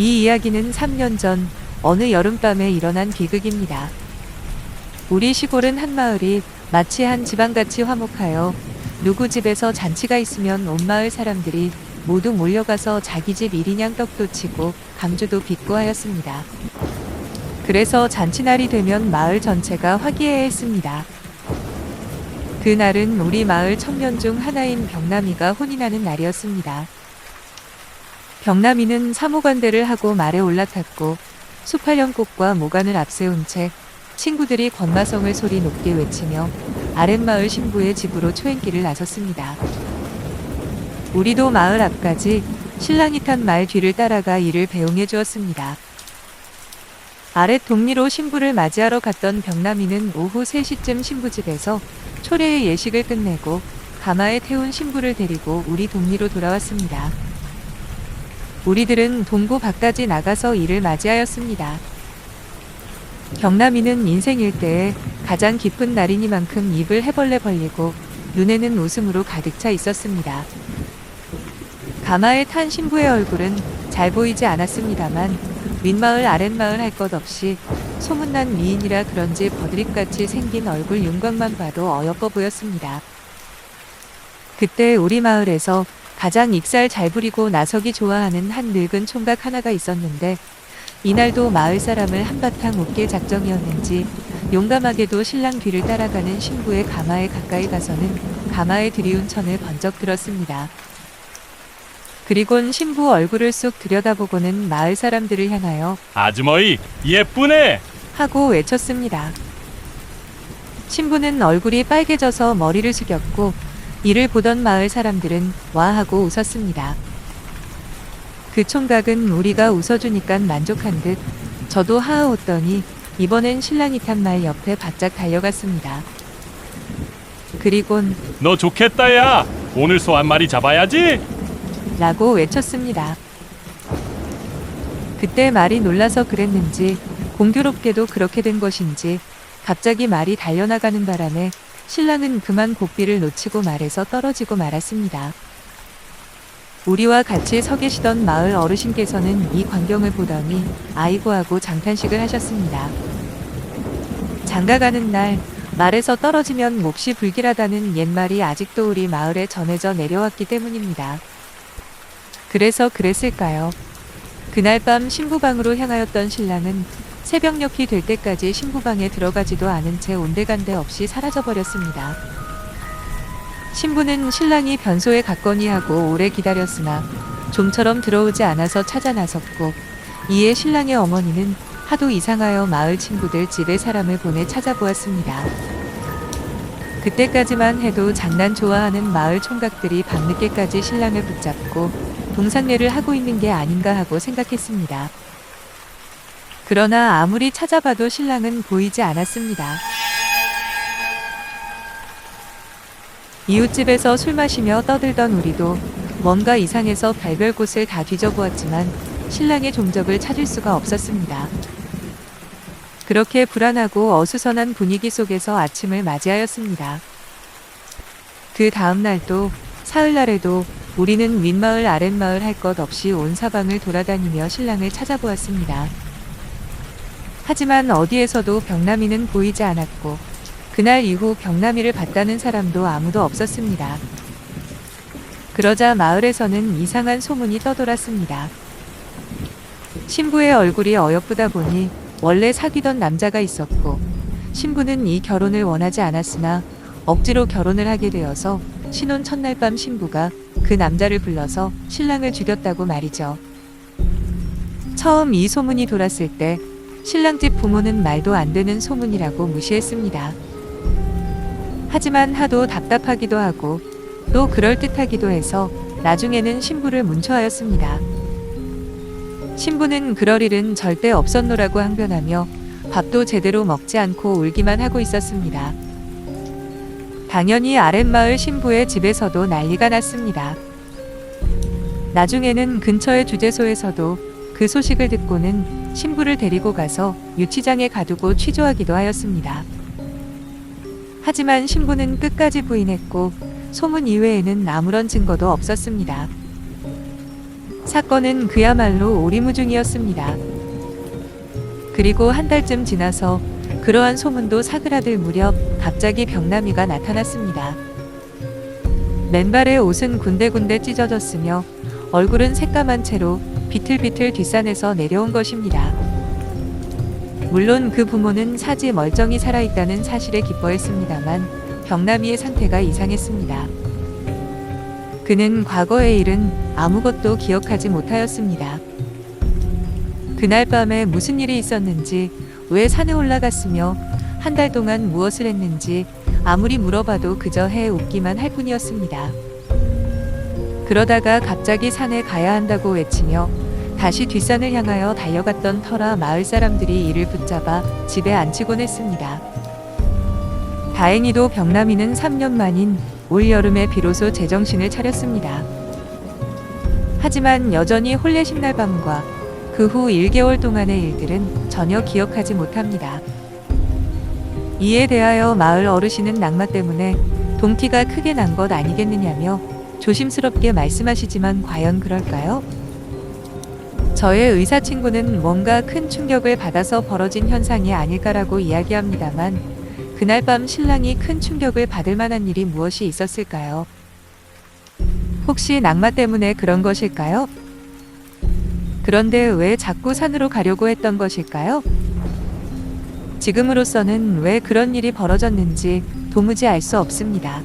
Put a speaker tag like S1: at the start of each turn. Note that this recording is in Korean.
S1: 이 이야기는 3년 전 어느 여름밤에 일어난 비극입니다. 우리 시골은 한 마을이 마치 한 집안같이 화목하여 누구 집에서 잔치가 있으면 온 마을 사람들이 모두 몰려가서 자기 집 1인양 떡도 치고 강주도 빚고 하였습니다. 그래서 잔치날이 되면 마을 전체가 화기애애했습니다. 그날은 우리 마을 청년 중 하나인 병남이가 혼이 나는 날이었습니다. 병남이는 사모관대를 하고 말에 올라탔고 수팔연꽃과 모관을 앞세운 채 친구들이 권마성을 소리 높게 외치며 아랫마을 신부의 집으로 초행길을 나섰습니다. 우리도 마을 앞까지 신랑이 탄 말 뒤를 따라가 이를 배웅해 주었습니다. 아랫 동리로 신부를 맞이하러 갔던 병남이는 오후 3시쯤 신부집에서 초례의 예식을 끝내고 가마에 태운 신부를 데리고 우리 동리로 돌아왔습니다. 우리들은 동고 밖까지 나가서 이를 맞이하였습니다. 병남이는 인생 일대에 가장 기쁜 날이니만큼 입을 해벌레 벌리고 눈에는 웃음으로 가득 차 있었습니다. 가마에 탄 신부의 얼굴은 잘 보이지 않았습니다만 윗마을 아랫마을 할 것 없이 소문난 미인이라 그런지 버드립같이 생긴 얼굴 윤곽만 봐도 어여뻐 보였습니다. 그때 우리 마을에서 가장 익살 잘 부리고 나서기 좋아하는 한 늙은 총각 하나가 있었는데 이날도 마을 사람을 한바탕 웃길 작정이었는지 용감하게도 신랑 뒤를 따라가는 신부의 가마에 가까이 가서는 가마에 들이운 천을 번쩍 들었습니다. 그리곤 신부 얼굴을 쏙 들여다보고는 마을 사람들을 향하여
S2: 아주머니 예쁘네
S1: 하고 외쳤습니다. 신부는 얼굴이 빨개져서 머리를 숙였고 이를 보던 마을 사람들은 와 하고 웃었습니다. 그 총각은 우리가 웃어주니깐 만족한 듯 저도 하하 웃더니 이번엔 신랑이 탄 말 옆에 바짝 달려갔습니다. 그리곤
S2: 너 좋겠다 야 오늘 소 한 마리 잡아야지
S1: 라고 외쳤습니다. 그때 말이 놀라서 그랬는지 공교롭게도 그렇게 된 것인지 갑자기 말이 달려나가는 바람에 신랑은 그만 고삐를 놓치고 말에서 떨어지고 말았습니다. 우리와 같이 서 계시던 마을 어르신께서는 이 광경을 보더니 아이고 하고 장탄식을 하셨습니다. 장가가는 날 말에서 떨어지면 몹시 불길하다는 옛말이 아직도 우리 마을에 전해져 내려왔기 때문입니다. 그래서 그랬을까요? 그날 밤 신부방으로 향하였던 신랑은 새벽녘이 될 때까지 신부방에 들어가지도 않은 채 온데간데 없이 사라져버렸습니다. 신부는 신랑이 변소에 갔거니 하고 오래 기다렸으나 좀처럼 들어오지 않아서 찾아 나섰고 이에 신랑의 어머니는 하도 이상하여 마을 친구들 집에 사람을 보내 찾아보았습니다. 그때까지만 해도 장난 좋아하는 마을 총각들이 밤늦게까지 신랑을 붙잡고 동상례를 하고 있는 게 아닌가 하고 생각했습니다. 그러나 아무리 찾아봐도 신랑은 보이지 않았습니다. 이웃집에서 술 마시며 떠들던 우리도 뭔가 이상해서 별별 곳을 다 뒤져보았지만 신랑의 종적을 찾을 수가 없었습니다. 그렇게 불안하고 어수선한 분위기 속에서 아침을 맞이하였습니다. 그 다음 날도 사흘날에도 우리는 윗마을 아랫마을 할 것 없이 온 사방을 돌아다니며 신랑을 찾아보았습니다. 하지만 어디에서도 병남이는 보이지 않았고 그날 이후 병남이를 봤다는 사람도 아무도 없었습니다. 그러자 마을에서는 이상한 소문이 떠돌았습니다. 신부의 얼굴이 어여쁘다 보니 원래 사귀던 남자가 있었고 신부는 이 결혼을 원하지 않았으나 억지로 결혼을 하게 되어서 신혼 첫날 밤 신부가 그 남자를 불러서 신랑을 죽였다고 말이죠. 처음 이 소문이 돌았을 때 신랑집 부모는 말도 안 되는 소문이라고 무시했습니다. 하지만 하도 답답하기도 하고 또 그럴듯하기도 해서 나중에는 신부를 문초하였습니다. 신부는 그럴 일은 절대 없었노라고 항변하며 밥도 제대로 먹지 않고 울기만 하고 있었습니다. 당연히 아랫마을 신부의 집에서도 난리가 났습니다. 나중에는 근처의 주재소에서도 그 소식을 듣고는 신부를 데리고 가서 유치장에 가두고 취조하기도 하였습니다. 하지만 신부는 끝까지 부인했고 소문 이외에는 아무런 증거도 없었습니다. 사건은 그야말로 오리무중이었습니다. 그리고 한 달쯤 지나서 그러한 소문도 사그라들 무렵 갑자기 병나미가 나타났습니다. 맨발의 옷은 군데군데 찢어졌으며 얼굴은 새까만 채로 비틀비틀 뒷산에서 내려온 것입니다. 물론 그 부모는 사지 멀쩡히 살아있다는 사실에 기뻐했습니다만 병나미의 상태가 이상했습니다. 그는 과거의 일은 아무것도 기억하지 못하였습니다. 그날 밤에 무슨 일이 있었는지, 왜 산에 올라갔으며 한 달 동안 무엇을 했는지 아무리 물어봐도 그저 해 웃기만 할 뿐이었습니다. 그러다가 갑자기 산에 가야 한다고 외치며 다시 뒷산을 향하여 달려갔던 터라 마을 사람들이 이를 붙잡아 집에 앉히곤 했습니다. 다행히도 병나미는 3년 만인 올 여름에 비로소 제정신을 차렸습니다. 하지만 여전히 혼례식날 밤과 그 후 1개월 동안의 일들은 전혀 기억하지 못합니다. 이에 대하여 마을 어르신은 낙마 때문에 동티가 크게 난 것 아니겠느냐며 조심스럽게 말씀하시지만 과연 그럴까요? 저의 의사 친구는 뭔가 큰 충격을 받아서 벌어진 현상이 아닐까라고 이야기합니다만 그날 밤 신랑이 큰 충격을 받을 만한 일이 무엇이 있었을까요? 혹시 낙마 때문에 그런 것일까요? 그런데 왜 자꾸 산으로 가려고 했던 것일까요? 지금으로서는 왜 그런 일이 벌어졌는지 도무지 알 수 없습니다.